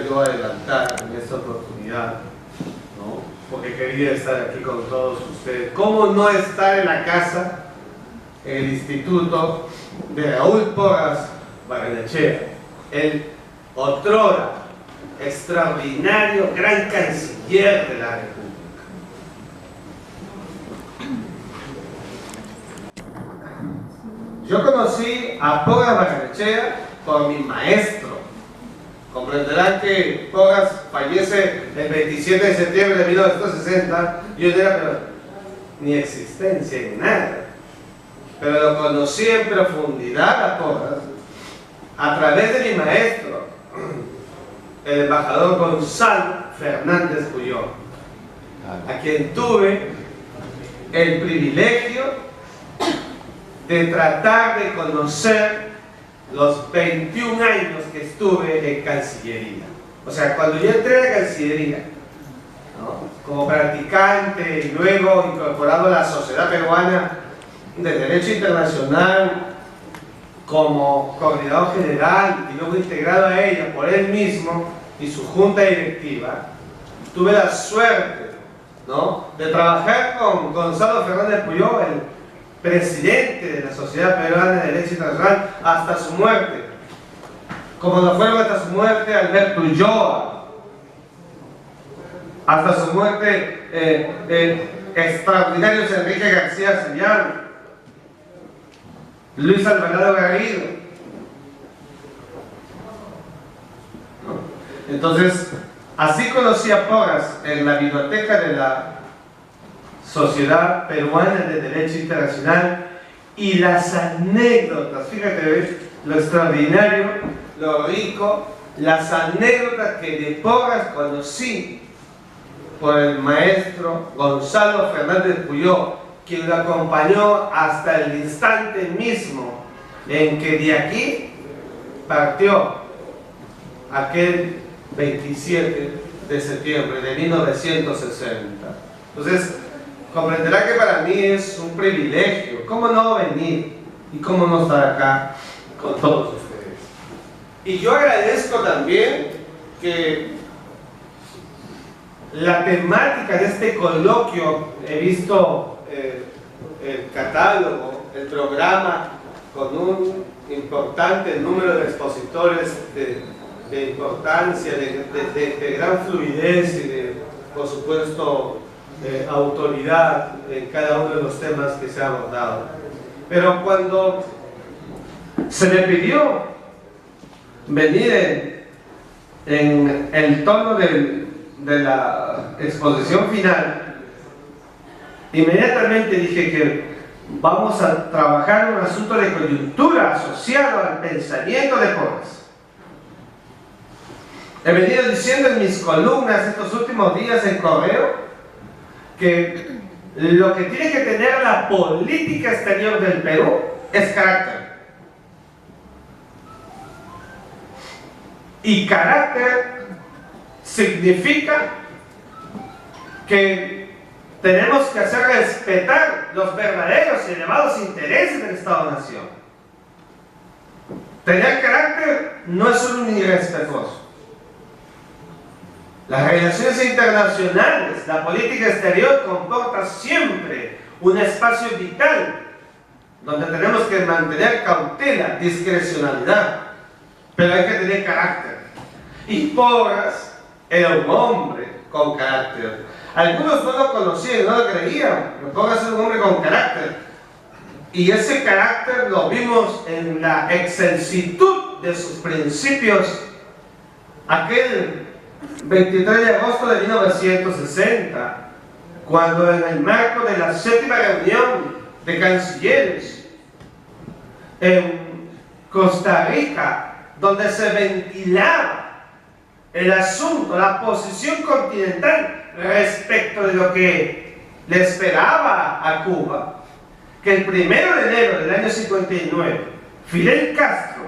yo adelantar en esta oportunidad, ¿no? Porque quería estar aquí con todos ustedes. ¿Cómo no estar en la casa, en el instituto de Raúl Porras Barrenechea, el otrora extraordinario gran canciller de la República? Yo conocí a Porras Barrenechea por mi maestro. Comprenderán que Porras fallece el 27 de septiembre de 1960. Yo no era pero ni existencia ni nada, pero lo conocí en profundidad a Porras a través de mi maestro, el embajador Gonzalo Fernández Puyol, a quien tuve el privilegio de tratar de conocer los 21 años que estuve en Cancillería. O sea, cuando yo entré a la Cancillería, ¿no?, como practicante y luego incorporado a la Sociedad Peruana de Derecho Internacional como coordinador general y luego integrado a ella por él mismo y su junta directiva, tuve la suerte, ¿no?, de trabajar con Gonzalo Fernández Puyol, el presidente de la Sociedad Peruana de Derecho Internacional, hasta su muerte, como lo fueron hasta su muerte Alberto Ulloa, hasta su muerte extraordinarios Enrique García Sellán, Luis Alvarado Garrido, ¿no? Entonces, así conocí a Porras en la biblioteca de la Sociedad Peruana de Derecho Internacional, y las anécdotas, fíjate, ¿ves?, lo extraordinario, lo rico, las anécdotas que de Porras conocí por el maestro Gonzalo Fernández Puyol, quien lo acompañó hasta el instante mismo en que de aquí partió aquel 27 de septiembre de 1960. Entonces, comprenderá que para mí es un privilegio, cómo no venir y cómo no estar acá con todos ustedes. Y yo agradezco también que la temática de este coloquio, he visto el catálogo, el programa, con un importante número de expositores de importancia, de gran fluidez y de, por supuesto, autoridad en cada uno de los temas que se ha abordado. Pero cuando se me pidió venir en el tono de la exposición final, inmediatamente dije que vamos a trabajar un asunto de coyuntura asociado al pensamiento de Porras. He venido diciendo en mis columnas estos últimos días en correo que lo que tiene que tener la política exterior del Perú es carácter. Y carácter significa que tenemos que hacer respetar los verdaderos y elevados intereses del Estado-Nación. Tener carácter no es solo un irrespetuoso. Las relaciones internacionales, la política exterior comporta siempre un espacio vital donde tenemos que mantener cautela, discrecionalidad, pero hay que tener carácter. Y Porras era un hombre con carácter. Algunos no lo conocían, no lo creían, pero Porras era un hombre con carácter. Y ese carácter lo vimos en la excelsitud de sus principios aquel 23 de agosto de 1960, cuando en el marco de la 7ª reunión de cancilleres en Costa Rica, donde se ventilaba el asunto, la posición continental respecto de lo que le esperaba a Cuba, que el 1 de enero del año 59, Fidel Castro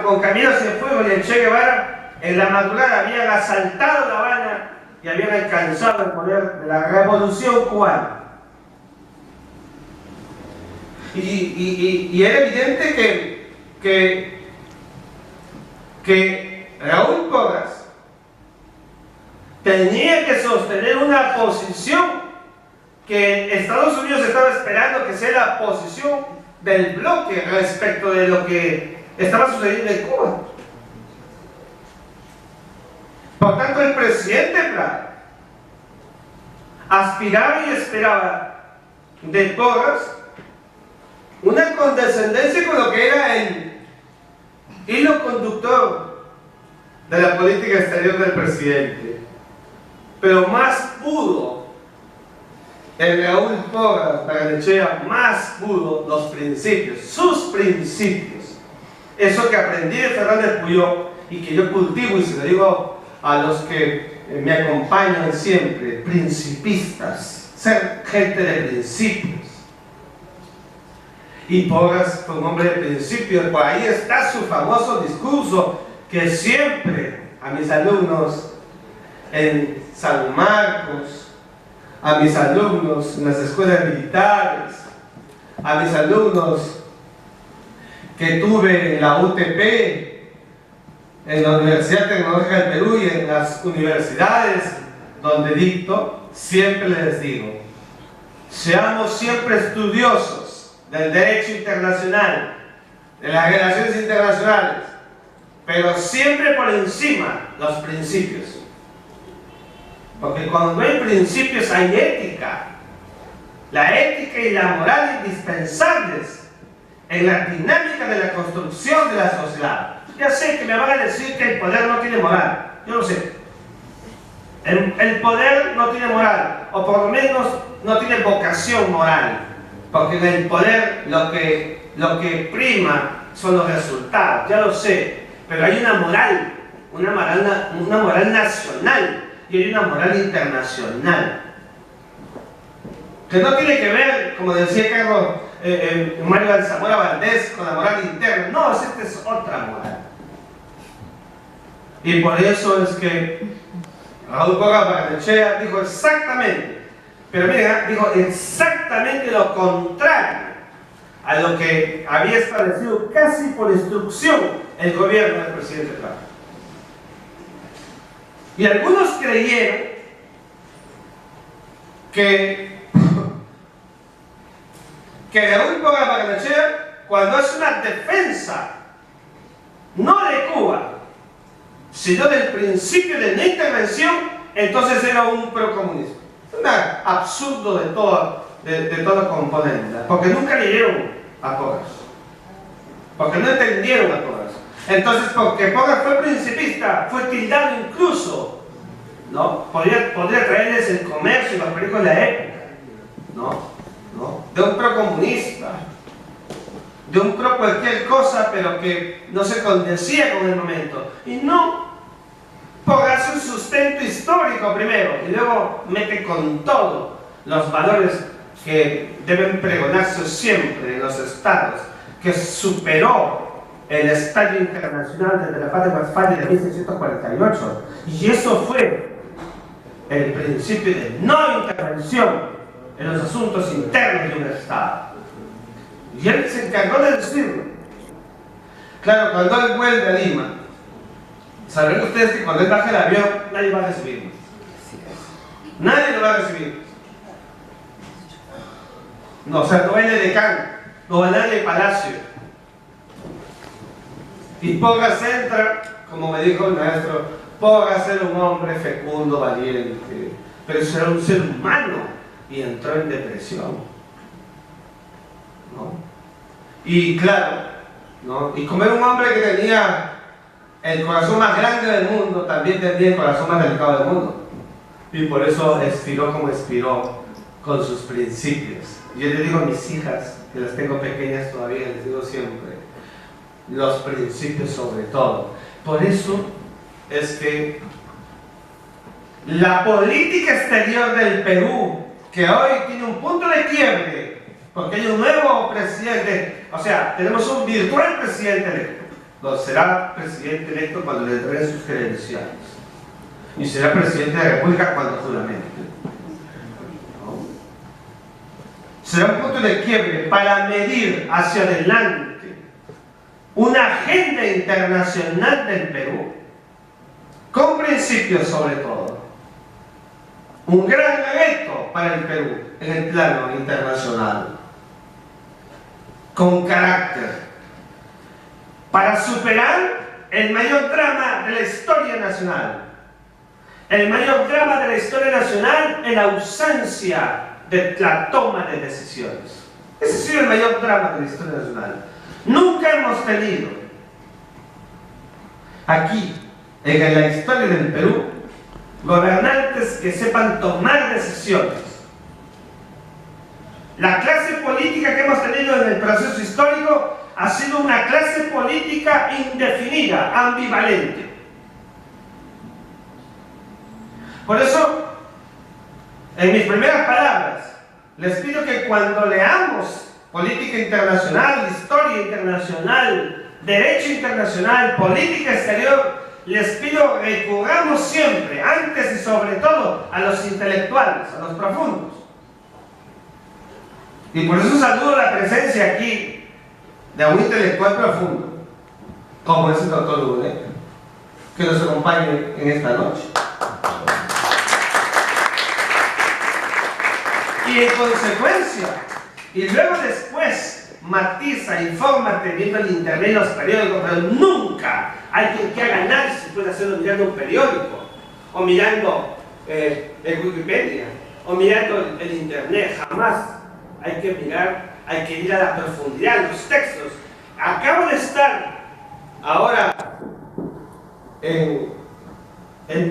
con Camilo Cienfuegos y el Che Guevara en la madrugada habían asaltado La Habana y habían alcanzado el poder de la revolución cubana. Y era evidente que que Raúl Porras tenía que sostener una posición que Estados Unidos estaba esperando que sea la posición del bloque respecto de lo que estaba sucediendo en Cuba. Por tanto, el presidente Prat aspiraba y esperaba de Porras una condescendencia con lo que era el hilo conductor de la política exterior del presidente. Pero más pudo el Raúl Porras Barrenechea, más pudo los principios, sus principios. Eso que aprendí de Fernández Puyó y que yo cultivo y se lo digo a los que me acompañan siempre, principistas, ser gente de principios. Y Porras fue un hombre de principios. Por ahí está su famoso discurso que siempre a mis alumnos en San Marcos, a mis alumnos en las escuelas militares, a mis alumnos que tuve en la UTP, en la Universidad Tecnológica del Perú y en las universidades donde dicto, siempre les digo, seamos siempre estudiosos del derecho internacional, de las relaciones internacionales, pero siempre por encima los principios. Porque cuando no hay principios hay ética. La ética y la moral indispensables en la dinámica de la construcción de la sociedad. Ya sé que me van a decir que el poder no tiene moral. Yo lo sé. El poder no tiene moral, o por lo menos no tiene vocación moral. Porque en el poder lo que prima son los resultados, ya lo sé. Pero hay una moral nacional y hay una moral internacional. Que no tiene que ver, como decía Carlos Mario Alzamora Valdés, con la moral interna. No, esta es otra moral. Y por eso es que Raúl Porras Barrenechea dijo exactamente, pero mira, dijo exactamente lo contrario a lo que había establecido casi por instrucción el gobierno del presidente Prat. Y algunos creyeron que Raúl Porras Barrenechea, cuando hace una defensa no de Cuba, sino del principio de no intervención, entonces era un procomunista. Un absurdo de toda componente, porque nunca leyeron a Porras, porque no entendieron a Porras. Entonces, porque Porras fue principista, fue tildado incluso, ¿no? Podría traerles El Comercio y los periódicos de la época, ¿no? De un procomunista, de un pro cualquier cosa, pero que no se condecía con el momento. Y no, Porras un sustento histórico primero, y luego mete con todo los valores que deben pregonarse siempre en los estados, que superó el estadio internacional desde la Paz de Westfalia de 1648, y eso fue el principio de no intervención en los asuntos internos de un estado. Y él se encargó de decirlo. Claro, cuando él vuelve a Lima, sabrán ustedes que cuando él baje el avión, nadie va a recibirlo. Nadie lo va a recibir. No, o sea, no va el decano, no va nadie de Palacio. Y Porras entra, como me dijo el maestro, Porras era un hombre fecundo, valiente, pero eso era un ser humano y entró en depresión, ¿no? Y claro, ¿no? Y como era un hombre que tenía el corazón más grande del mundo, también tenía el corazón más delicado del mundo, y por eso expiró como expiró, con sus principios. Yo le digo a mis hijas, que las tengo pequeñas todavía, les digo siempre, los principios sobre todo. Por eso es que la política exterior del Perú, que hoy tiene un punto de quiebre, porque hay un nuevo presidente, o sea, tenemos un virtual presidente electo. No, será presidente electo cuando le entreguen sus credenciales, y será presidente de la República cuando juramente. ¿No? Será un punto de quiebre para medir hacia adelante una agenda internacional del Perú, con principios sobre todo. Un gran reto para el Perú en el plano internacional, con carácter, para superar el mayor drama de la historia nacional. El mayor drama de la historia nacional es la ausencia de la toma de decisiones. Ese ha sido el mayor drama de la historia nacional. Nunca hemos tenido aquí, en la historia del Perú, gobernantes que sepan tomar decisiones. La clase política que hemos tenido en el proceso histórico ha sido una clase política indefinida, ambivalente. Por eso, en mis primeras palabras, les pido que cuando leamos política internacional, historia internacional, derecho internacional, política exterior, les pido que recurramos siempre, antes y sobre todo, a los intelectuales, a los profundos. Y por eso saludo la presencia aquí de un intelectual profundo, como es el doctor Lugo, que nos acompañe en esta noche. Y en consecuencia, y luego después, matiza, infórmate viendo el internet y los periódicos, pero nunca alguien que haga análisis puede hacerlo mirando un periódico, o mirando el Wikipedia, o mirando el internet, jamás. Hay que mirar, hay que ir a la profundidad, los textos. Acabo de estar ahora en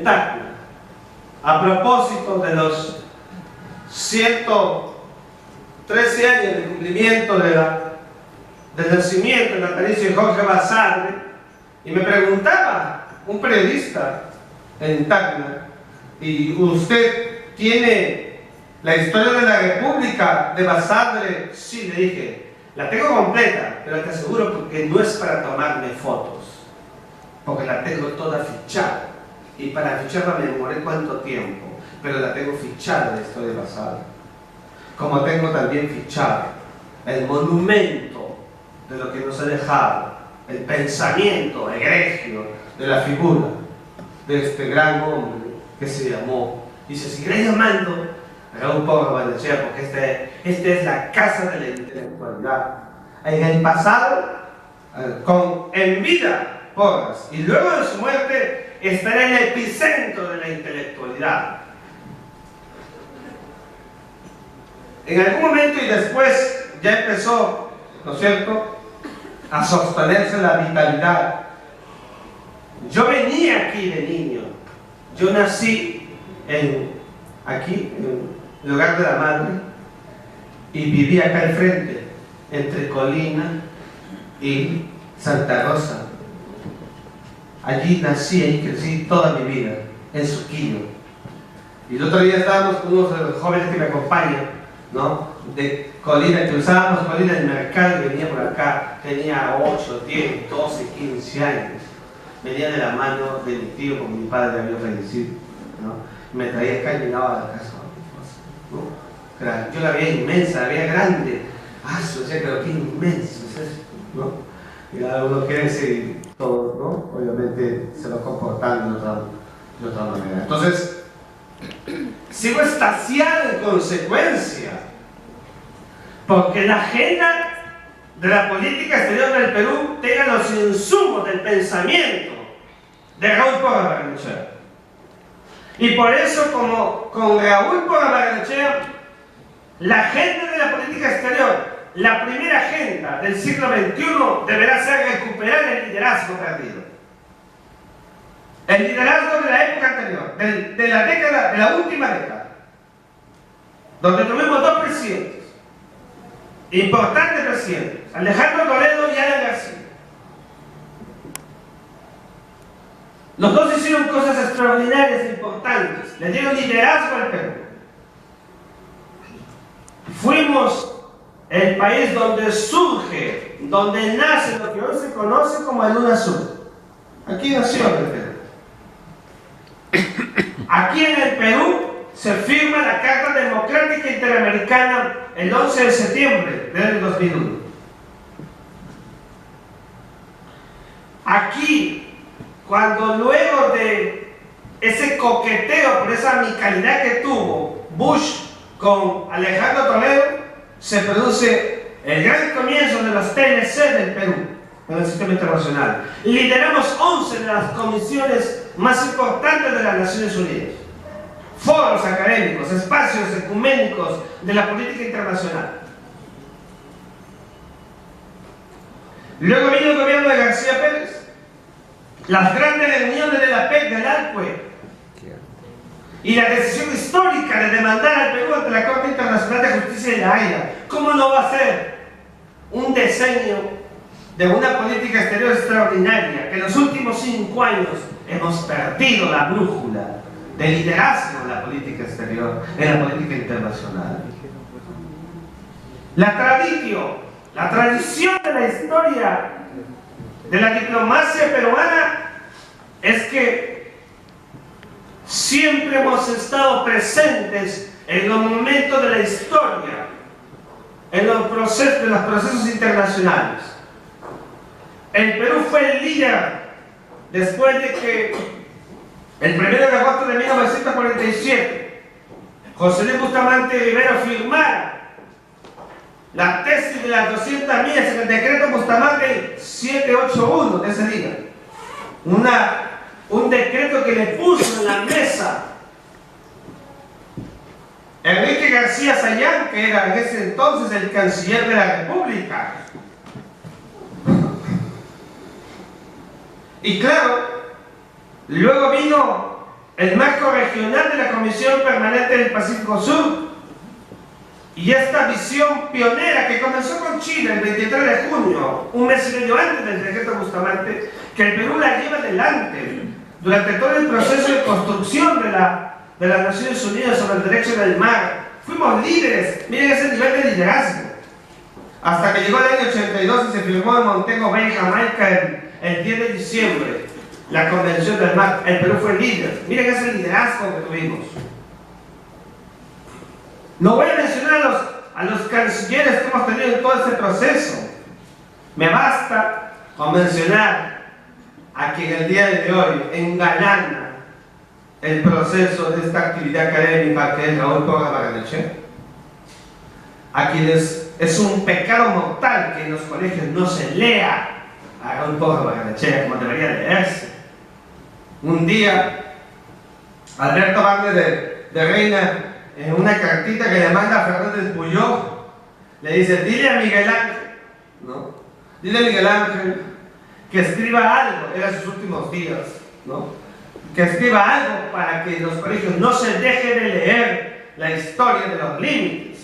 Tacna, a propósito de los 113 años de cumplimiento del nacimiento del natalicio de Jorge Basadre, y me preguntaba un periodista en Tacna, ¿y usted tiene la historia de la República de Basadre? Sí, le dije, la tengo completa, pero te aseguro porque no es para tomarme fotos, porque la tengo toda fichada, y para ficharla me demoré cuánto tiempo, pero la tengo fichada la historia de Basadre, como tengo también fichado el monumento de lo que nos ha dejado, el pensamiento egregio de la figura de este gran hombre que se llamó y se seguirá llamando Raúl Porras Barrenechea, porque esta es la casa de la intelectualidad. En el pasado, en vida, Porras, y luego de su muerte, estará en el epicentro de la intelectualidad. En algún momento y después ya empezó, ¿no es cierto?, a sostenerse la vitalidad. Yo venía aquí de niño, yo nací aquí, en el hogar de la madre, y viví acá al frente, entre Colina y Santa Rosa. Allí nací y crecí toda mi vida, en Suquillo. Y el otro día estábamos con unos de los jóvenes que me acompañan, ¿no?, de Colina, cruzábamos Colina en el mercado y venía por acá, tenía 8, 10, 12, 15 años. Venía de la mano de mi tío, porque mi padre había fallecido, ¿no? Me traía acá y llegaba a la casa, ¿no? Yo la veía inmensa, la veía grande. O sea, pero qué inmenso es eso, ¿no? Y uno quiere decir todo, ¿no? Obviamente se va comportando de otra manera. Entonces, sigo extasiado en consecuencia, porque la agenda de la política exterior del Perú tenga los insumos del pensamiento de Raúl Porras Barrenechea. Y por eso, como con Raúl Porras Barrenechea, la agenda de la política exterior, la primera agenda del siglo XXI, deberá ser recuperar el liderazgo perdido. El liderazgo de la época anterior, de la última década, donde tuvimos dos presidentes, importantes presidentes, Alejandro Toledo y Alan García. Los dos hicieron cosas extraordinarias e importantes, le dieron liderazgo al Perú. Fuimos el país donde surge, donde nace lo que hoy se conoce como el UNASUR. Aquí nació el Perú. Aquí en el Perú se firma la Carta Democrática Interamericana el 11 de septiembre del 2001. aquí, cuando luego de ese coqueteo por esa amicalidad que tuvo Bush con Alejandro Toledo, se produce el gran comienzo de los TLC del Perú en el sistema internacional. Lideramos 11 de las comisiones más importantes de las Naciones Unidas, foros académicos, espacios ecuménicos de la política internacional. Luego vino el gobierno de García Pérez, las grandes reuniones de la PEC del ALCUE y la decisión histórica de demandar al Perú ante la Corte Internacional de Justicia de La Haya. ¿Cómo no va a ser un diseño de una política exterior extraordinaria que en los últimos 5 años hemos perdido la brújula de liderazgo en la política exterior, en la política internacional? La tradición de la historia de la diplomacia peruana es que siempre hemos estado presentes en los momentos de la historia, en los procesos internacionales. El Perú fue el líder después de que el 1 de agosto de 1947 José Luis Bustamante Rivero firmara la tesis de las 200 millas en el decreto Bustamante 781 de ese día. Un decreto que le puso en la mesa Enrique García Sayán, que era en ese entonces el canciller de la República. Y claro, luego vino el marco regional de la Comisión Permanente del Pacífico Sur y esta visión pionera que comenzó con Chile el 23 de junio, un mes y medio antes del decreto Bustamante, que el Perú la lleva adelante durante todo el proceso de construcción de las Naciones Unidas sobre el derecho del mar. Fuimos líderes, miren ese nivel de liderazgo. Hasta que llegó el año 82 y se firmó en Montego Bay, Jamaica, el 10 de diciembre, la Convención del Mar. El Perú fue líder. Miren ese liderazgo que tuvimos. No voy a mencionar a los cancilleres que hemos tenido en todo este proceso. Me basta con mencionar a quien el día de hoy engalana el proceso de esta actividad académica, que es Raúl Porras Barrenechea, a quienes es un pecado mortal que en los colegios no se lea a Raúl Porras Barrenechea como debería leerse. Un día, Alberto Barnes de Reina, en una cartita que le manda a Fernández Puyol, le dice: dile a Miguel Ángel, ¿no? Dile a Miguel Ángel que escriba algo, eran sus últimos días, ¿no? Que escriba algo para que en los colegios no se deje de leer la historia de los límites,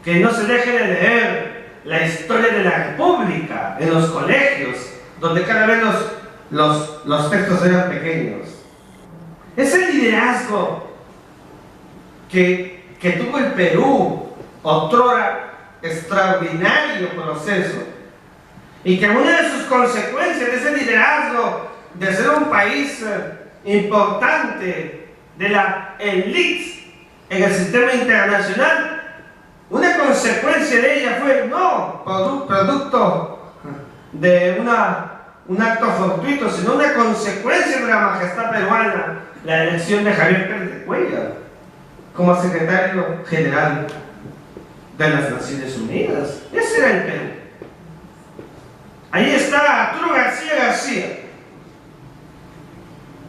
que no se deje de leer la historia de la República en los colegios, donde cada vez los textos eran pequeños. Ese liderazgo que tuvo el Perú, otrora extraordinario proceso, y que una de sus consecuencias de ese liderazgo, de ser un país importante de la élite en el sistema internacional, una consecuencia de ella fue no producto de un acto fortuito, sino una consecuencia de la majestad peruana, la elección de Javier Pérez de Cuellar como secretario general de las Naciones Unidas. Ese era el Perú. Ahí está Arturo García,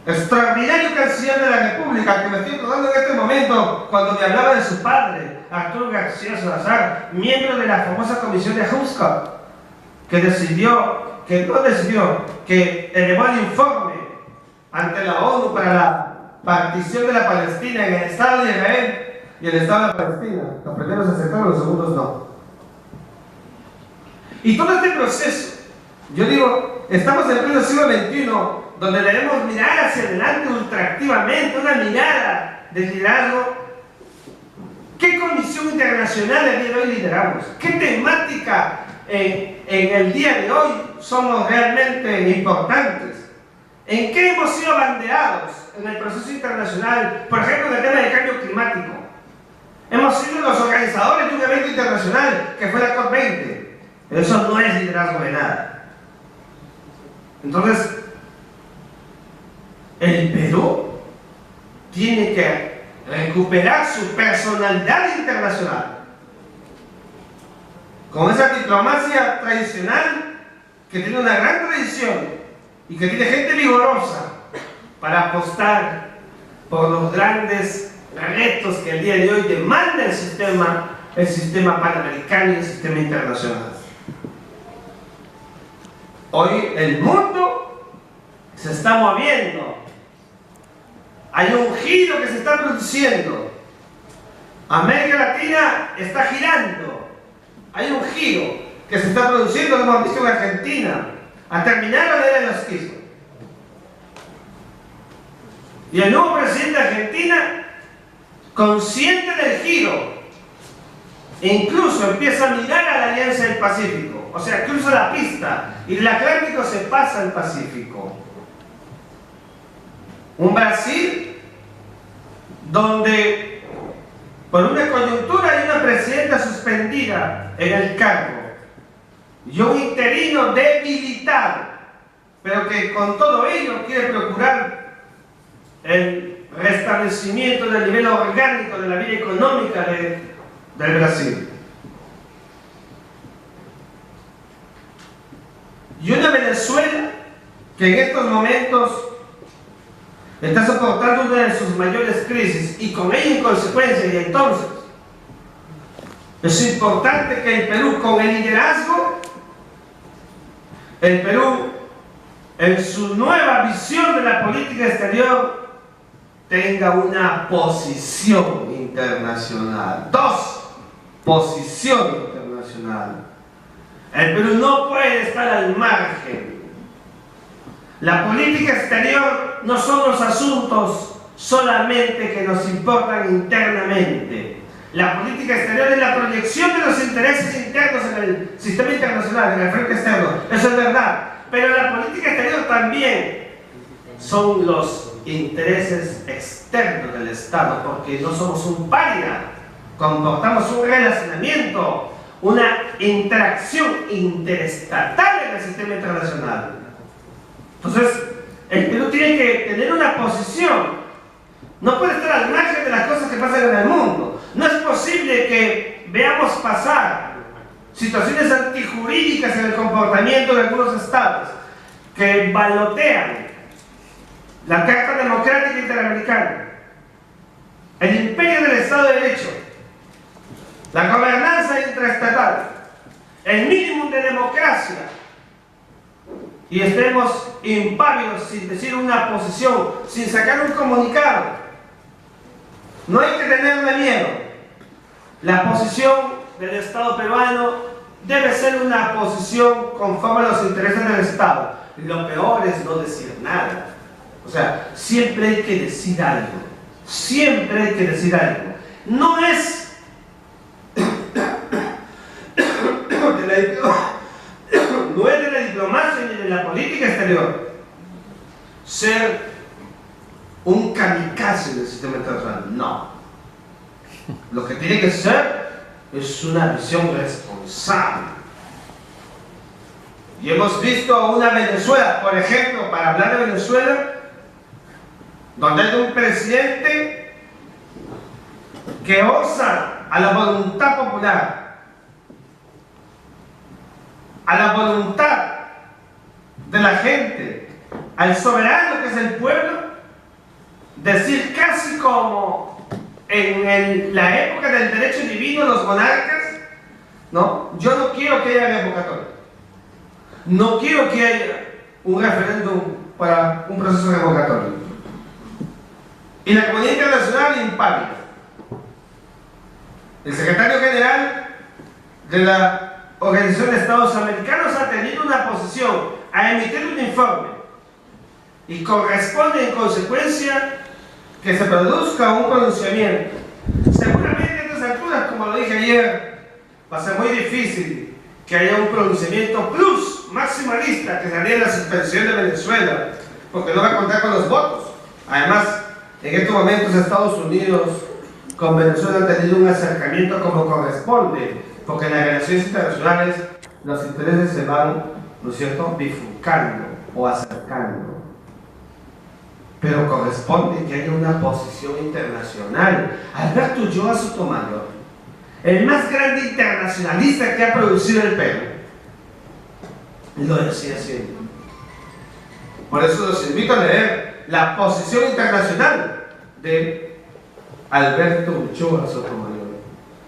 extraordinario canciller de la República, que me estoy acordando en este momento cuando me hablaba de su padre, Arturo García Salazar, miembro de la famosa comisión de Huscott, que elevó el informe ante la ONU para la partición de la Palestina en el Estado de Israel y el Estado de Palestina. Los primeros aceptaron, los segundos no. Y todo este proceso, yo digo, estamos en pleno siglo XXI, donde debemos mirar hacia adelante ultraactivamente, una mirada de liderazgo. ¿Qué comisión internacional el día de hoy lideramos? ¿Qué temática en el día de hoy somos realmente importantes? ¿En qué hemos sido banderados en el proceso internacional? Por ejemplo, en el tema del cambio climático. Hemos sido los organizadores de un evento internacional que fue la COP20. Pero eso no es liderazgo de nada. Entonces, el Perú tiene que recuperar su personalidad internacional con esa diplomacia tradicional que tiene una gran tradición y que tiene gente vigorosa para apostar por los grandes retos que el día de hoy demanda el sistema panamericano y el sistema internacional. Hoy el mundo se está moviendo. Hay un giro que se está produciendo. América Latina está girando. Hay un giro que se está produciendo, lo hemos visto en Argentina, a terminar la era de los quisos. Y el nuevo presidente de Argentina, consciente del giro, incluso empieza a mirar a la Alianza del Pacífico, o sea, cruza la pista y del Atlántico se pasa al Pacífico. Un Brasil donde por una coyuntura hay una presidenta suspendida en el cargo y un interino debilitado, pero que con todo ello quiere procurar el restablecimiento del nivel orgánico de la vida económica del Brasil. Y una Venezuela que en estos momentos está soportando una de sus mayores crisis y con ello en consecuencia, y entonces es importante que el Perú, con el liderazgo, el Perú en su nueva visión de la política exterior tenga una posición internacional. Dos, posición internacional. El Perú no puede estar al margen. La política exterior no son los asuntos solamente que nos importan internamente. La política exterior es la proyección de los intereses internos en el sistema internacional, en el frente externo. Eso es verdad. Pero la política exterior también son los intereses externos del Estado, porque no somos un pária. Comportamos un relacionamiento, una interacción interestatal en el sistema internacional. Entonces, el Perú tiene que tener una posición. No puede estar al margen de las cosas que pasan en el mundo. No es posible que veamos pasar situaciones antijurídicas en el comportamiento de algunos estados que balotean la Carta Democrática Interamericana, el imperio del Estado de Derecho, la gobernanza intraestatal, el mínimo de democracia, y estemos impávidos sin decir una posición, sin sacar un comunicado. No hay que tenerle miedo. La posición del Estado peruano debe ser una posición conforme a los intereses del Estado. Lo peor es no decir nada. O sea, siempre hay que decir algo. Siempre hay que decir algo. No es no es de la diplomacia ni de la política exterior ser un kamikaze del sistema internacional. No. Lo que tiene que ser es una visión responsable. Y hemos visto a una Venezuela, por ejemplo, para hablar de Venezuela, donde hay un presidente que osa a la voluntad popular, a la voluntad de la gente, al soberano que es el pueblo, decir casi como en la época del derecho divino, los monarcas, ¿no? Yo no quiero que haya revocatoria, no quiero que haya un referéndum para un proceso revocatorio. Y la comunidad internacional impávida. El secretario general de la Organización de Estados Americanos ha tenido una posición a emitir un informe y corresponde en consecuencia que se produzca un pronunciamiento. Seguramente a estas alturas, como lo dije ayer, va a ser muy difícil que haya un pronunciamiento plus maximalista que sería la suspensión de Venezuela, porque no va a contar con los votos. Además, en estos momentos Estados Unidos con Venezuela han tenido un acercamiento como corresponde, porque en las relaciones internacionales los intereses se van, ¿no es cierto?, bifurcando. o acercando. Pero corresponde que haya una posición internacional. Alberto Ulloa Sotomayor, el más grande internacionalista que ha producido el Perú, lo decía siempre. Por eso los invito a leer la posición internacional de Alberto Ulloa Sotomayor,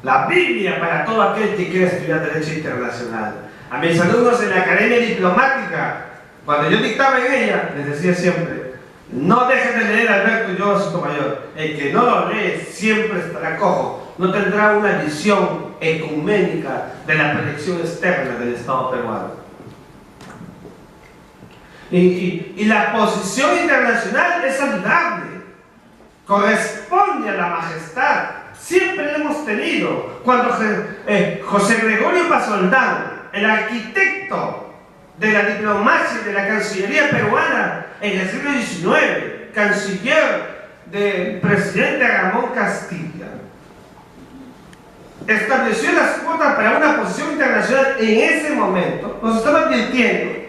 la Biblia para todo aquel que quiera estudiar Derecho Internacional. A mis alumnos en la Academia Diplomática, cuando yo dictaba en ella, les decía siempre: no dejen de leer a Alberto Ulloa Sotomayor. El que no lo lee siempre estará cojo, no tendrá una visión ecuménica de la proyección externa del Estado peruano. Y la posición internacional es saludable, corresponde a la majestad, siempre la hemos tenido. Cuando José Gregorio Pasoldán, el arquitecto de la diplomacia y de la Cancillería peruana en el siglo XIX, canciller del presidente Ramón Castilla, estableció las cuotas para una posición internacional en ese momento, nos estaba advirtiendo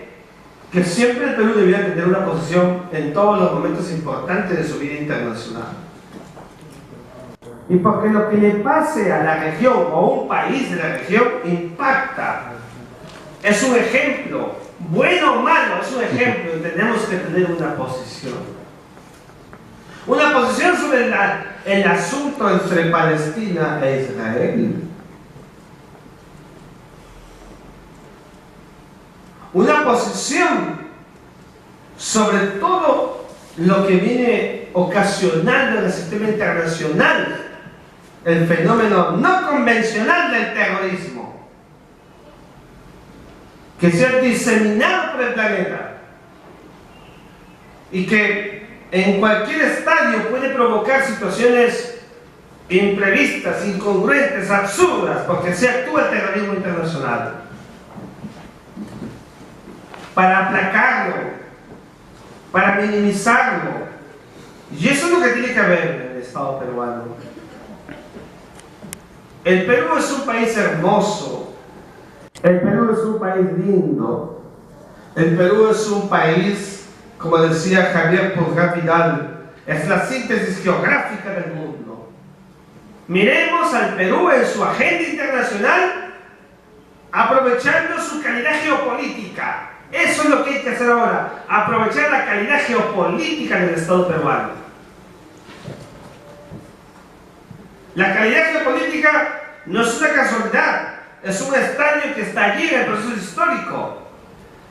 que siempre el Perú debía tener una posición en todos los momentos importantes de su vida internacional. Y porque lo que le pase a la región o a un país de la región impacta. Es un ejemplo, bueno o malo, es un ejemplo, y tenemos que tener una posición. Una posición sobre el asunto entre Palestina e Israel. Una posición sobre todo lo que viene ocasionando en el sistema internacional, el fenómeno no convencional del terrorismo, que se ha diseminado por el planeta y que en cualquier estadio puede provocar situaciones imprevistas, incongruentes, absurdas, porque se actúa el terrorismo internacional. Para aplacarlo, para minimizarlo. Y eso es lo que tiene que haber en el Estado peruano. El Perú es un país hermoso, el Perú es un país lindo, el Perú es un país, como decía Javier Purga Vidal, es la síntesis geográfica del mundo. Miremos al Perú en su agenda internacional, aprovechando su calidad geopolítica. Eso es lo que hay que hacer ahora, aprovechar la calidad geopolítica del Estado peruano. La calidad geopolítica no es una casualidad, es un estadio que está allí en el proceso histórico.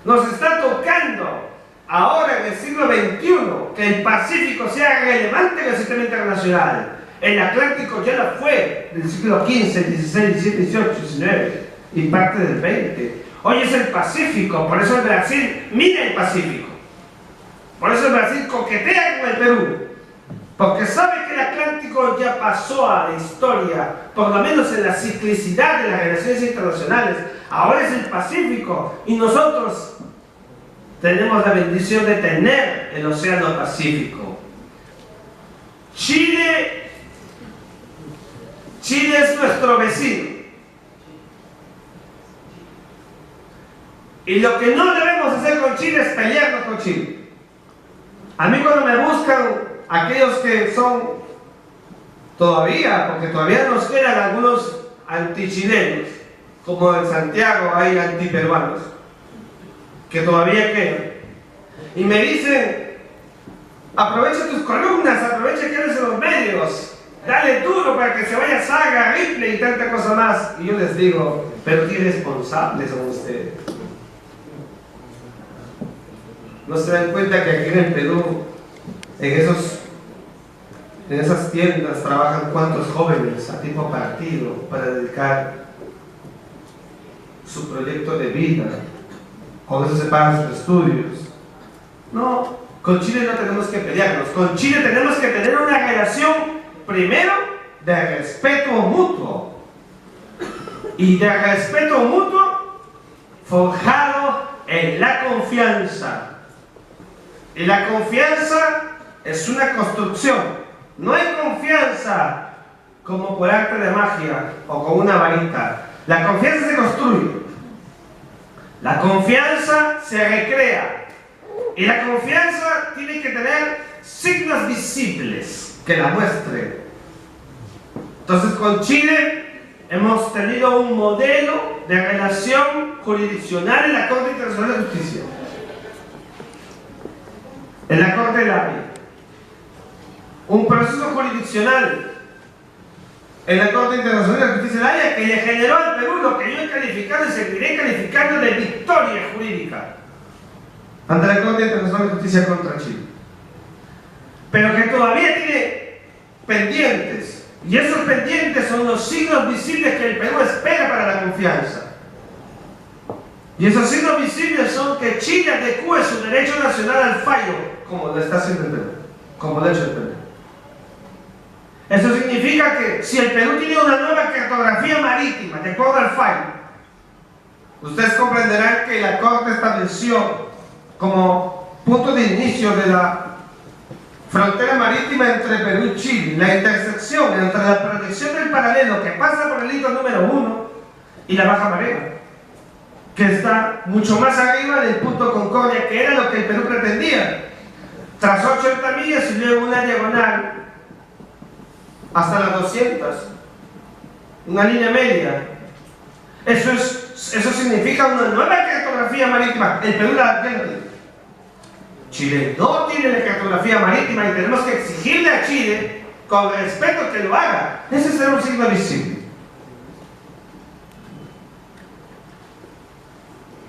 Nos está tocando ahora en el siglo XXI que el Pacífico sea relevante en el sistema internacional. El Atlántico ya lo fue del siglo XV, XVI, XVII, XVIII, XIX y parte del XX. Hoy es el Pacífico, por eso el Brasil mira el Pacífico. Por eso el Brasil coquetea con el Perú. Porque sabe que el Atlántico ya pasó a la historia, por lo menos en la ciclicidad de las relaciones internacionales. Ahora es el Pacífico y nosotros tenemos la bendición de tener el Océano Pacífico. Chile es nuestro vecino. Y lo que no debemos hacer con Chile es pelearnos con Chile. A mí cuando me buscan aquellos que son todavía, porque todavía nos quedan algunos antichilenos, como en Santiago hay antiperuanos, que todavía quedan. Y me dicen, aprovecha tus columnas, aprovecha que eres en los medios, dale duro para que se vaya Saga, Ripley y tanta cosa más. Y yo les digo, pero qué irresponsables son ustedes. ¿No se dan cuenta que aquí en el Perú, en esas tiendas trabajan cuantos jóvenes a tipo partido para dedicar su proyecto de vida? Con eso se pagan sus estudios. No, con Chile no tenemos que pelearnos. Con Chile tenemos que tener una relación, primero, de respeto mutuo. Y de respeto mutuo forjado en la confianza. Y la confianza es una construcción. No hay confianza como por arte de magia o con una varita. La confianza se construye. La confianza se recrea. Y la confianza tiene que tener signos visibles que la muestren. Entonces, con Chile hemos tenido un modelo de relación jurisdiccional en la Corte Internacional de Justicia, en la Corte de la Haya. Un proceso jurisdiccional en la Corte Internacional de Justicia de la Haya que le generó al Perú lo que yo he calificado y seguiré calificando de victoria jurídica ante la Corte Internacional de Justicia contra Chile, pero que todavía tiene pendientes. Y esos pendientes son los signos visibles que el Perú espera para la confianza. Y esos signos visibles son que Chile adecue su derecho nacional al fallo, como lo está haciendo el Perú, como lo ha hecho el Perú. Eso significa que si el Perú tiene una nueva cartografía marítima de acuerdo al fallo, ustedes comprenderán que la Corte estableció como punto de inicio de la frontera marítima entre Perú y Chile, la intersección entre la proyección del paralelo que pasa por el hito número 1 y la baja marea, que está mucho más arriba del punto Concordia, que era lo que el Perú pretendía, tras 80 millas y luego una diagonal hasta las 200, una línea media. Eso significa una nueva cartografía marítima. El Perú la tiene. Chile no tiene la cartografía marítima y tenemos que exigirle a Chile con respeto que lo haga. Ese será un signo visible.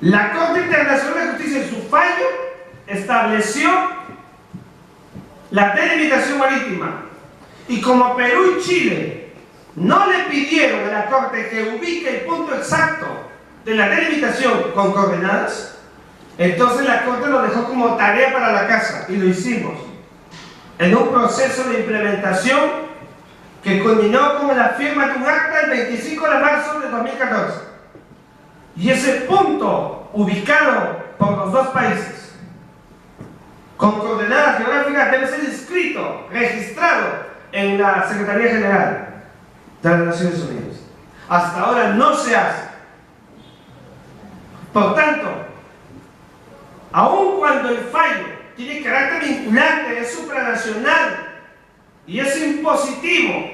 La Corte Internacional de Justicia en su fallo estableció la delimitación marítima, y como Perú y Chile no le pidieron a la Corte que ubique el punto exacto de la delimitación con coordenadas, entonces la Corte lo dejó como tarea para la casa, y lo hicimos en un proceso de implementación que culminó con la firma de un acta el 25 de marzo de 2014. Y ese punto, ubicado por los dos países con coordenadas geográficas, debe ser inscrito, registrado en la Secretaría General de las Naciones Unidas. Hasta ahora no se hace. Por tanto, aun cuando el fallo tiene carácter vinculante, es supranacional y es impositivo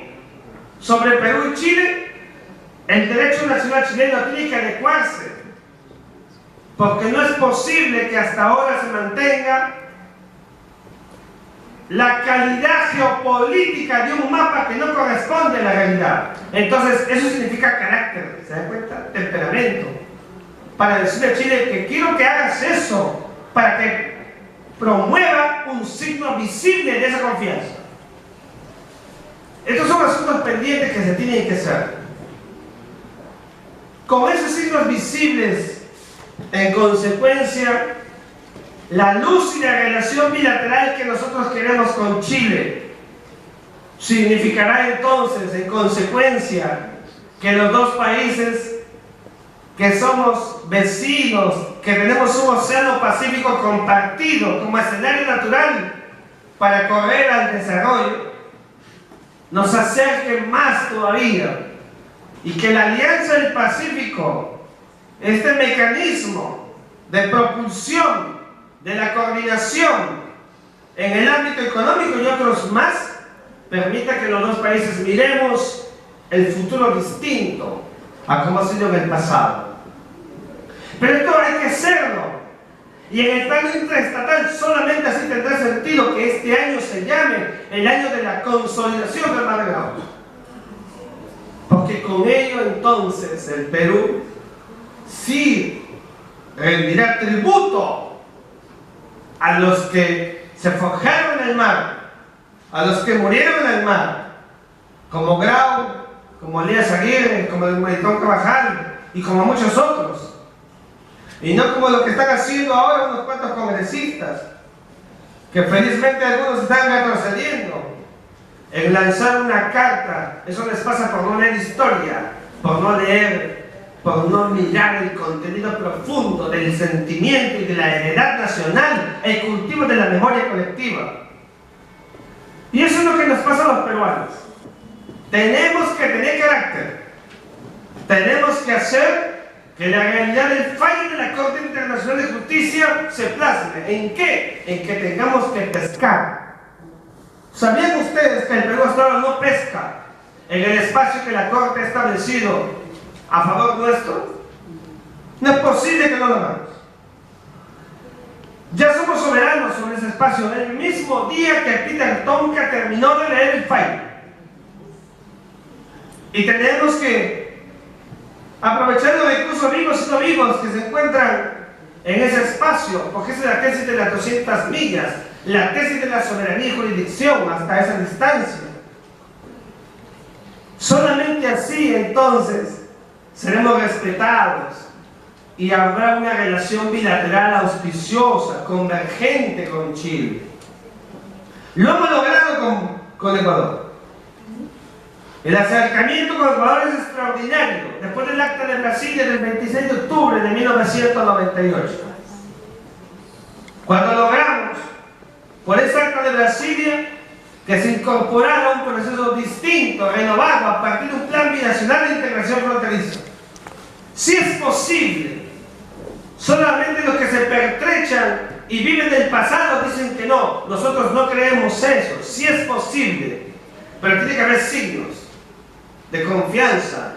sobre Perú y Chile, el derecho nacional chileno tiene que adecuarse, porque no es posible que hasta ahora se mantenga la calidad geopolítica de un mapa que no corresponde a la realidad. Entonces, eso significa carácter, ¿se da cuenta? Temperamento. Para decirle a Chile que quiero que hagas eso, para que promueva un signo visible de esa confianza. Estos son asuntos pendientes que se tienen que hacer. Con esos signos visibles, en consecuencia, la lúcida relación bilateral que nosotros queremos con Chile significará entonces, en consecuencia, que los dos países que somos vecinos, que tenemos un océano Pacífico compartido como escenario natural para correr al desarrollo, nos acerquen más todavía, y que la Alianza del Pacífico, este mecanismo de propulsión de la coordinación en el ámbito económico y otros más, permita que los dos países miremos el futuro distinto a como ha sido en el pasado. Pero esto hay que hacerlo, y en el plano intraestatal solamente así tendrá sentido que este año se llame el año de la consolidación del Mar de Grau, porque con ello entonces el Perú sí rendirá tributo a los que se forjaron en el mar, a los que murieron en el mar, como Grau, como Elías Aguirre, como el Maritón Carvajal y como muchos otros, y no como lo que están haciendo ahora unos cuantos congresistas, que felizmente algunos están retrocediendo en lanzar una carta. Eso les pasa por no leer historia, por no leer, por no mirar el contenido profundo del sentimiento y de la heredad nacional, el cultivo de la memoria colectiva. Y eso es lo que nos pasa a los peruanos. Tenemos que tener carácter, tenemos que hacer que la realidad del fallo de la Corte Internacional de Justicia se plasme. ¿En qué? En que tengamos que pescar. ¿Sabían ustedes que el Perú hasta ahora no pesca en el espacio que la Corte ha establecido a favor nuestro? No es posible que no lo hagamos. Ya somos soberanos sobre ese espacio el mismo día que Peter Tonka terminó de leer el fallo. Y tenemos que aprovechar los recursos vivos y no vivos que se encuentran en ese espacio, porque esa es la tesis de las 200 millas, la tesis de la soberanía y jurisdicción hasta esa distancia. Solamente así entonces seremos respetados y habrá una relación bilateral auspiciosa, convergente con Chile. Lo hemos logrado con Ecuador. El acercamiento con Ecuador es extraordinario, después del Acta de Brasilia del 26 de octubre de 1998. Cuando logramos, por ese Acta de Brasilia, que se incorporara un proceso distinto, renovado, a partir de un plan binacional de integración fronteriza. Si es posible, solamente los que se pertrechan y viven del pasado dicen que no. Nosotros no creemos eso. Si es posible, pero tiene que haber signos de confianza.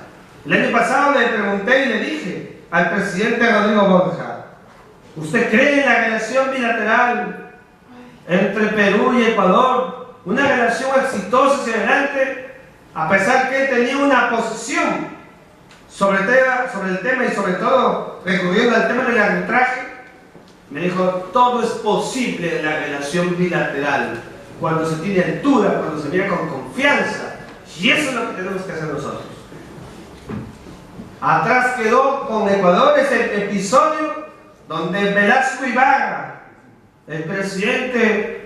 El año pasado le pregunté y le dije al presidente Rodrigo Borja: ¿usted cree en la relación bilateral entre Perú y Ecuador? Una relación exitosa hacia adelante, a pesar que él tenía una posición sobre el tema y sobre todo recurriendo al tema del arbitraje. Me dijo: todo es posible en la relación bilateral cuando se tiene altura, cuando se mira con confianza, y eso es lo que tenemos que hacer nosotros. Atrás quedó con Ecuador ese episodio donde Velasco Ibarra, el presidente,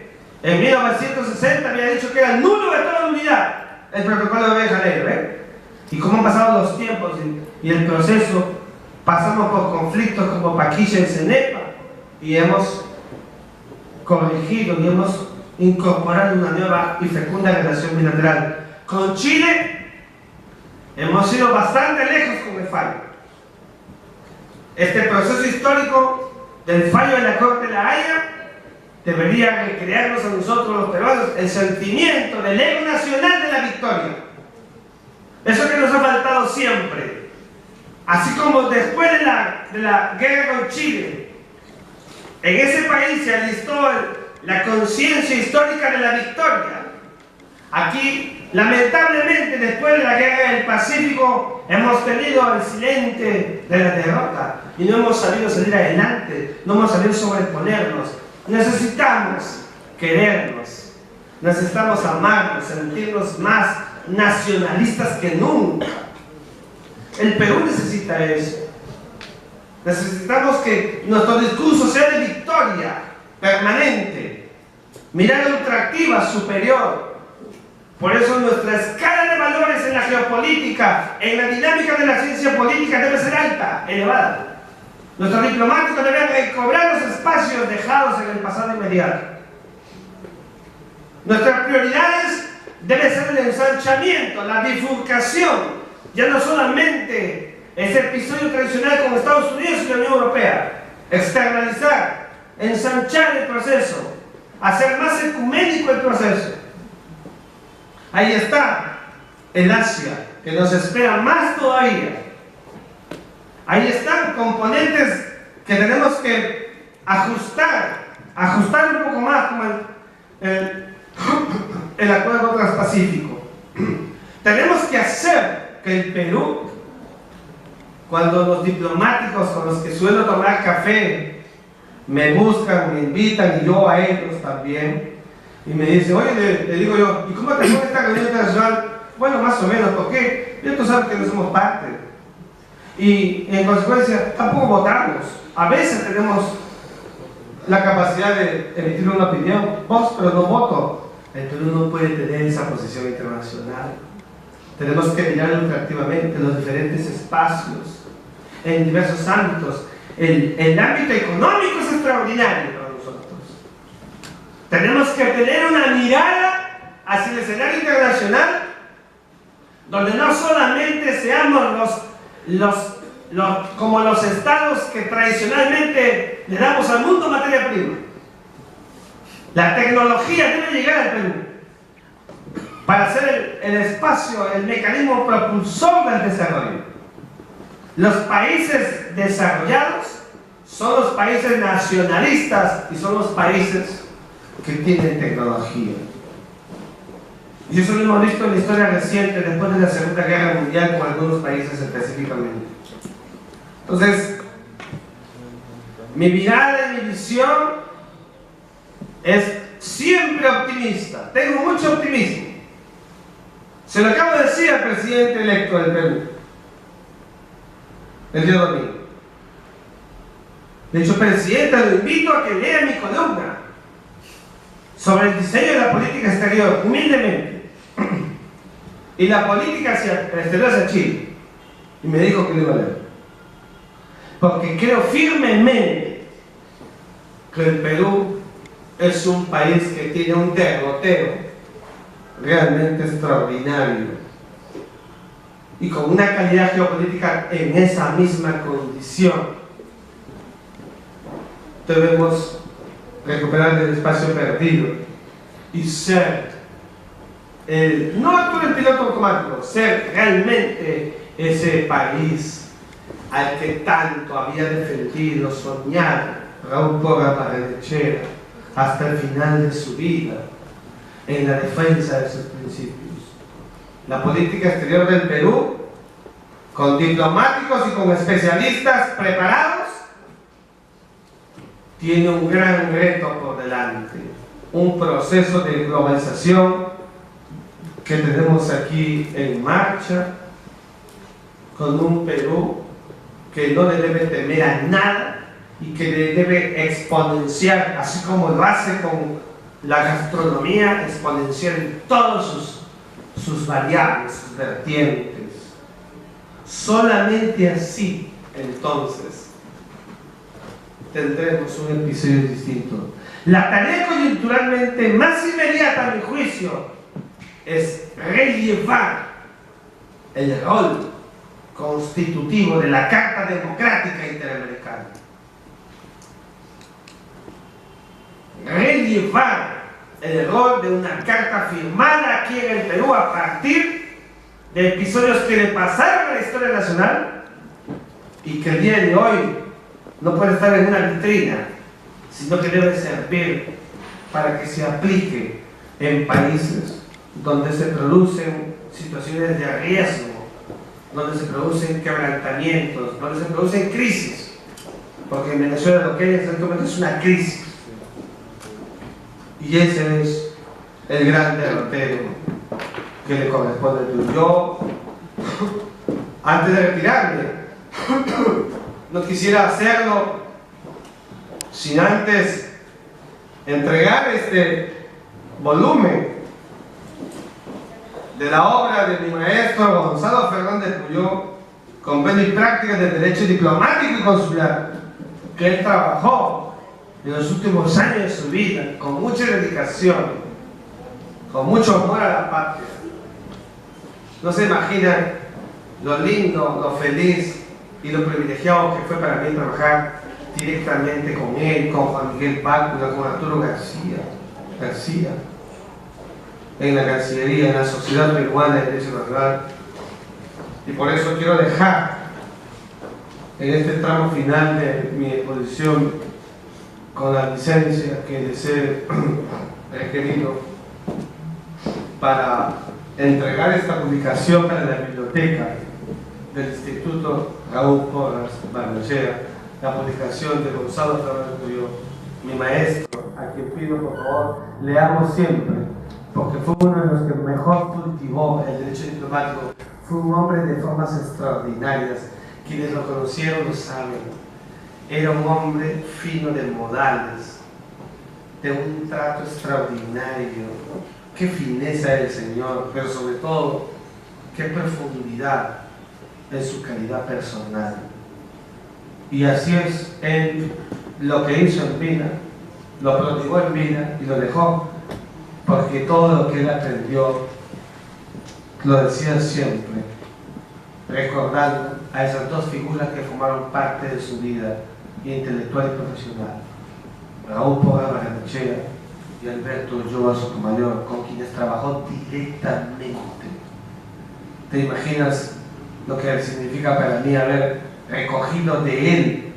en 1960 había dicho que era nulo de toda unidad el protocolo de Río de Janeiro, y cómo han pasado los tiempos y el proceso. Pasamos por conflictos como Paquilla y Cenepa y hemos corregido y hemos incorporado una nueva y fecunda relación bilateral. Con Chile hemos ido bastante lejos con el fallo. Este proceso histórico del fallo de la Corte de La Haya debería recrearnos a nosotros los peruanos el sentimiento del ego nacional de la victoria. Eso que nos ha faltado siempre. Así como después de la guerra con Chile, en ese país se alistó la conciencia histórica de la victoria. Aquí, lamentablemente, después de la guerra del Pacífico, hemos tenido el silente de la derrota y no hemos sabido salir adelante, no hemos sabido sobreponernos. Necesitamos querernos, necesitamos amarnos, sentirnos más nacionalistas que nunca. El Perú necesita eso. Necesitamos que nuestro discurso sea de victoria permanente, mirada ultraactiva, superior. Por eso nuestra escala de valores en la geopolítica, en la dinámica de la ciencia política, debe ser alta, elevada. Nuestros diplomáticos deben recobrar los espacios dejados en el pasado inmediato. Nuestras prioridades deben ser el ensanchamiento, la bifurcación, ya no solamente ese episodio tradicional con Estados Unidos y la Unión Europea, externalizar, ensanchar el proceso, hacer más ecuménico el proceso. Ahí está el Asia, que nos espera más todavía. Ahí están componentes que tenemos que ajustar un poco más, como el Acuerdo Transpacífico. Tenemos que hacer que el Perú, cuando los diplomáticos con los que suelo tomar café me buscan, me invitan, y yo a ellos también, y me dicen: oye, le digo yo, ¿y cómo te fue esta reunión internacional? Bueno, más o menos, ¿por qué? Tú sabes que no somos parte. Y en consecuencia, tampoco votamos. A veces tenemos la capacidad de emitir una opinión, pero no voto. El Perú no puede tener esa posición internacional. Tenemos que mirar ultraactivamente los diferentes espacios, en diversos ámbitos. El ámbito económico es extraordinario para nosotros. Tenemos que tener una mirada hacia el escenario internacional, donde no solamente seamos los como los estados que tradicionalmente le damos al mundo materia prima. La tecnología debe llegar al Perú para ser el espacio, el mecanismo propulsor del desarrollo. Los países desarrollados son los países nacionalistas y son los países que tienen tecnología. Y eso lo hemos visto en la historia reciente, después de la Segunda Guerra Mundial, con algunos países específicamente. Entonces, mi mirada y mi visión es siempre optimista. Tengo mucho optimismo. Se lo acabo de decir al presidente electo del Perú el día domingo. De hecho, presidente, lo invito a que lea mi columna sobre el diseño de la política exterior, humildemente, y la política exterior hacia Chile. Y me dijo que lo iba a leer. Porque creo firmemente que el Perú es un país que tiene un derrotero realmente extraordinario y con una calidad geopolítica en esa misma condición. Debemos recuperar el espacio perdido y ser no actuar en piloto automático, ser realmente ese país al que tanto había defendido, soñado Raúl Porras Barrenechea hasta el final de su vida en la defensa de sus principios. La política exterior del Perú, con diplomáticos y con especialistas preparados, tiene un gran reto por delante, un proceso de globalización que tenemos aquí en marcha, con un Perú que no le debe temer a nada y que le debe exponenciar, así como lo hace con la gastronomía, exponenciar en todos sus variables, sus vertientes. Solamente así, entonces, tendremos un episodio distinto. La tarea coyunturalmente más inmediata, a mi juicio, es relevar el rol constitutivo de la Carta Democrática Interamericana. Relevar el rol de una carta firmada aquí en el Perú a partir de episodios que le pasaron a la historia nacional y que el día de hoy no puede estar en una vitrina, sino que debe servir para que se aplique en países donde se producen situaciones de riesgo, donde se producen quebrantamientos, donde se producen crisis, porque en Venezuela lo que hay en este momento es una crisis. Y ese es el gran derrotero que le corresponde a Perú. Yo, antes de retirarme, no quisiera hacerlo sin antes entregar este volumen de la obra de mi maestro Gonzalo Fernández Puyó, Compendio y Prácticas del Derecho Diplomático y Consular, que él trabajó en los últimos años de su vida con mucha dedicación, con mucho amor a la patria. No se imaginan lo lindo, lo feliz y lo privilegiado que fue para mí trabajar directamente con él, con Juan Miguel Pácula, con Arturo García, en la Cancillería, en la Sociedad Peruana de Derecho Nacional. Y por eso quiero dejar en este tramo final de mi exposición, con la licencia que desee requerido, para entregar esta publicación para la biblioteca del Instituto Raúl Porras Barrenechea, la publicación de Gonzalo Fernández Puyó, mi maestro, a quien pido por favor leamos siempre, porque fue uno de los que mejor cultivó el derecho diplomático. Fue un hombre de formas extraordinarias. Quienes lo conocieron lo saben. Era un hombre fino de modales, de un trato extraordinario. Qué fineza del Señor, pero sobre todo, qué profundidad en su calidad personal. Y así es, él lo que hizo en vida, lo prodigó en vida y lo dejó, porque todo lo que él aprendió, lo decía siempre, recordando a esas dos figuras que formaron parte de su vida intelectual y profesional, Raúl Porras Barrenechea y Alberto Ulloa Sotomayor, con quienes trabajó directamente. ¿Te imaginas lo que significa para mí haber recogido de él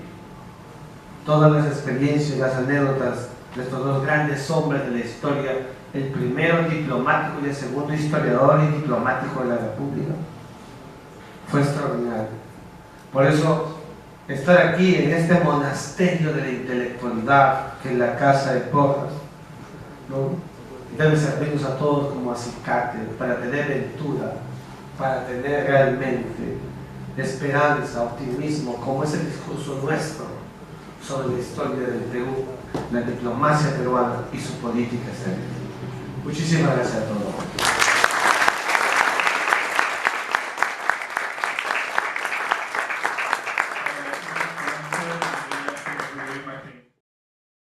todas las experiencias y las anécdotas de estos dos grandes hombres de la historia, el primero diplomático y el segundo historiador y diplomático de la República? Fue extraordinario. Por eso, estar aquí en este monasterio de la intelectualidad, que es la casa de Porras, ¿no?, debe servirnos a todos como acicate para tener ventura, para tener realmente esperanza, optimismo, como es el discurso nuestro sobre la historia del Perú, la diplomacia peruana y su política exterior. Muchísimas gracias a todos.